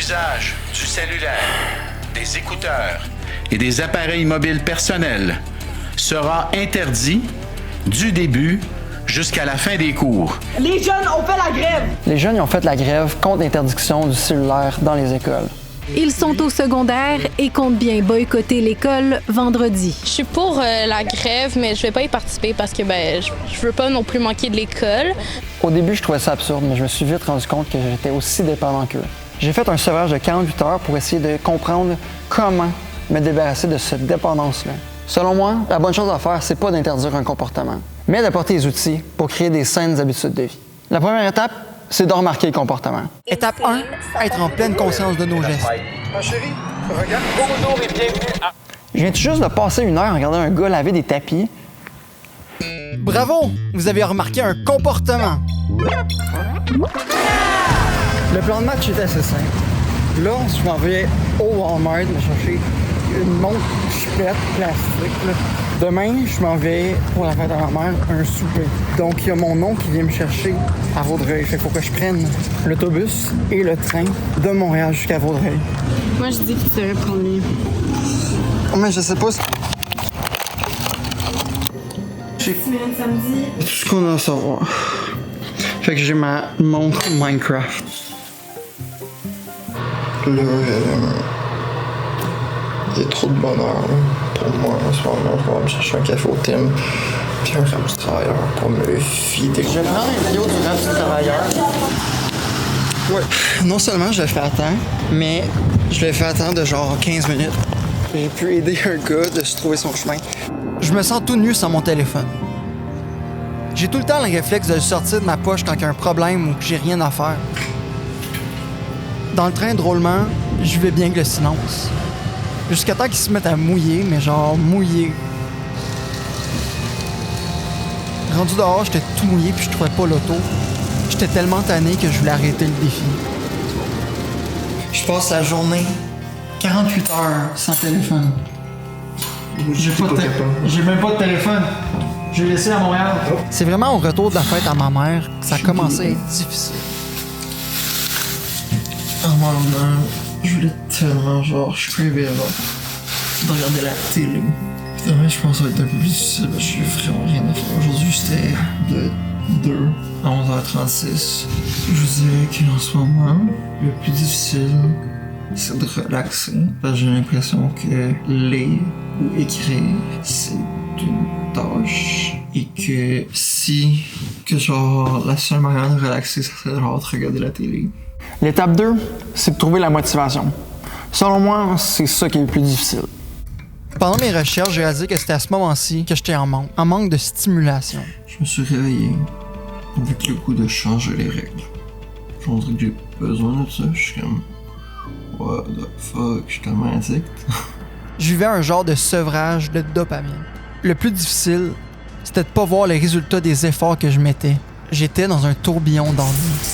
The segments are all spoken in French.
L'usage du cellulaire, des écouteurs et des appareils mobiles personnels sera interdit du début jusqu'à la fin des cours. Les jeunes ont fait la grève! Les jeunes ont fait la grève contre l'interdiction du cellulaire dans les écoles. Ils sont au secondaire et comptent bien boycotter l'école vendredi. Je suis pour la grève, mais je vais pas y participer parce que je veux pas non plus manquer de l'école. Au début, je trouvais ça absurde, mais je me suis vite rendu compte que j'étais aussi dépendant qu'eux. J'ai fait un sevrage de 48 heures pour essayer de comprendre comment me débarrasser de cette dépendance-là. Selon moi, la bonne chose à faire, c'est pas d'interdire un comportement, mais d'apporter les outils pour créer des saines habitudes de vie. La première étape, c'est de remarquer le comportement. Étape 1, être en pleine conscience de nos gestes. Ma chérie, regarde. Bonjour et bienvenue à... Je viens tout juste de passer une heure à regarder un gars laver des tapis. Bravo! Vous avez remarqué un comportement. Le plan de match était assez simple. Là, je m'en vais au Walmart me chercher une montre chipette plastique. Là. Demain, je m'en vais pour la fête à ma mère un souper. Donc, il y a mon oncle qui vient me chercher à Vaudreuil. Fait qu'il faut que je prenne l'autobus et le train de Montréal jusqu'à Vaudreuil. Moi, je dis que tu devrais prendre lui. Mais je sais pas si... Samedi. Tout ce qu'on a à savoir. Fait que j'ai ma montre Minecraft. Là, il y a trop de bonheur là, pour moi en ce moment. Je vais me chercher un café au Tim, puis un rap du travailleur pour me fider. Je vais prendre une vidéo du rap du travailleur. Ouais. Non seulement je l'ai fait à temps, mais je l'ai fait à temps de genre 15 minutes. J'ai pu aider un gars de se trouver son chemin. Je me sens tout nu sans mon téléphone. J'ai tout le temps le réflexe de le sortir de ma poche quand il y a un problème ou que j'ai rien à faire. Dans le train, drôlement, je vais bien que le silence. Jusqu'à temps qu'ils se mettent à mouiller, mais genre mouiller. Rendu dehors, j'étais tout mouillé puis je trouvais pas l'auto. J'étais tellement tanné que je voulais arrêter le défi. Je passe la journée 48 heures sans téléphone. J'ai même pas de téléphone. J'ai laissé à Montréal. C'est vraiment au retour de la fête à ma mère que ça a commencé à être difficile. Ah maman, je voulais tellement genre, je cravais de regarder la télé. Demain, je pense que ça va être un peu plus difficile parce que j'ai vraiment rien à faire. Aujourd'hui, c'était de 2 à 11h36. Je vous dirais qu'en ce moment, le plus difficile, c'est de relaxer. Parce que j'ai l'impression que lire ou écrire, c'est une tâche. Et que genre, la seule manière de relaxer, ça serait genre de regarder la télé. L'étape 2, c'est de trouver la motivation. Selon moi, c'est ça qui est le plus difficile. Pendant mes recherches, j'ai réalisé que c'était à ce moment-ci que j'étais en manque de stimulation. Je me suis réveillé avec le goût de changer les règles. Je me dis que j'ai besoin de ça. Je suis comme, what the fuck, je suis tellement addict. Je vivais un genre de sevrage de dopamine. Le plus difficile, c'était de pas voir les résultats des efforts que je mettais. J'étais dans un tourbillon d'ennui.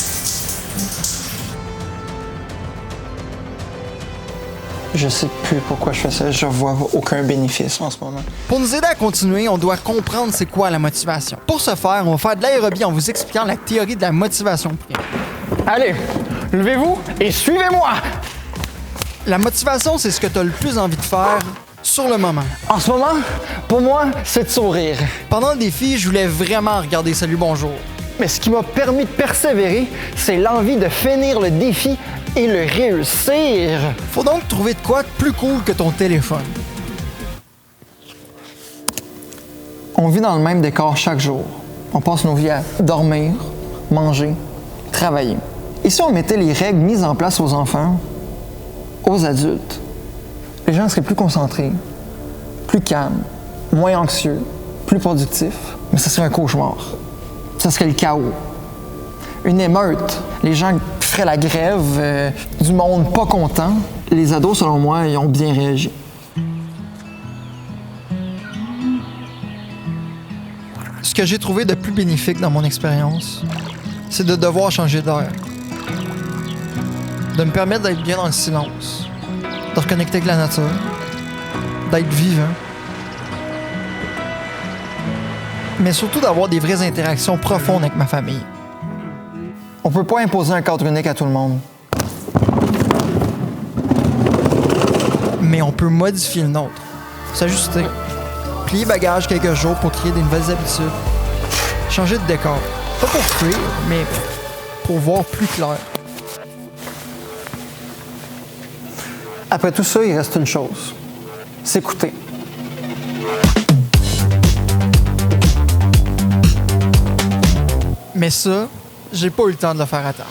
Je sais plus pourquoi je fais ça, je vois aucun bénéfice en ce moment. Pour nous aider à continuer, on doit comprendre c'est quoi la motivation. Pour ce faire, on va faire de l'aérobie en vous expliquant la théorie de la motivation première. Allez, levez-vous et suivez-moi! La motivation, c'est ce que tu as le plus envie de faire sur le moment. En ce moment, pour moi, c'est de sourire. Pendant le défi, je voulais vraiment regarder Salut Bonjour. Mais ce qui m'a permis de persévérer, c'est l'envie de finir le défi et le réussir. Faut donc trouver de quoi de plus cool que ton téléphone. On vit dans le même décor chaque jour. On passe nos vies à dormir, manger, travailler. Et si on mettait les règles mises en place aux enfants, aux adultes, les gens seraient plus concentrés, plus calmes, moins anxieux, plus productifs, mais ça serait un cauchemar. Ça serait le chaos. Une émeute. Les gens feraient la grève, du monde pas content. Les ados, selon moi, ils ont bien réagi. Ce que j'ai trouvé de plus bénéfique dans mon expérience, c'est de devoir changer d'air. De me permettre d'être bien dans le silence, de reconnecter avec la nature, d'être vivant. Mais surtout d'avoir des vraies interactions profondes avec ma famille. On peut pas imposer un cadre unique à tout le monde. mais on peut modifier le nôtre. S'ajuster. Plier bagage quelques jours pour créer des nouvelles habitudes. Changer de décor. Pas pour fuir, mais pour voir plus clair. Après tout ça, il reste une chose. S'écouter. Mais ça, j'ai pas eu le temps de le faire attendre.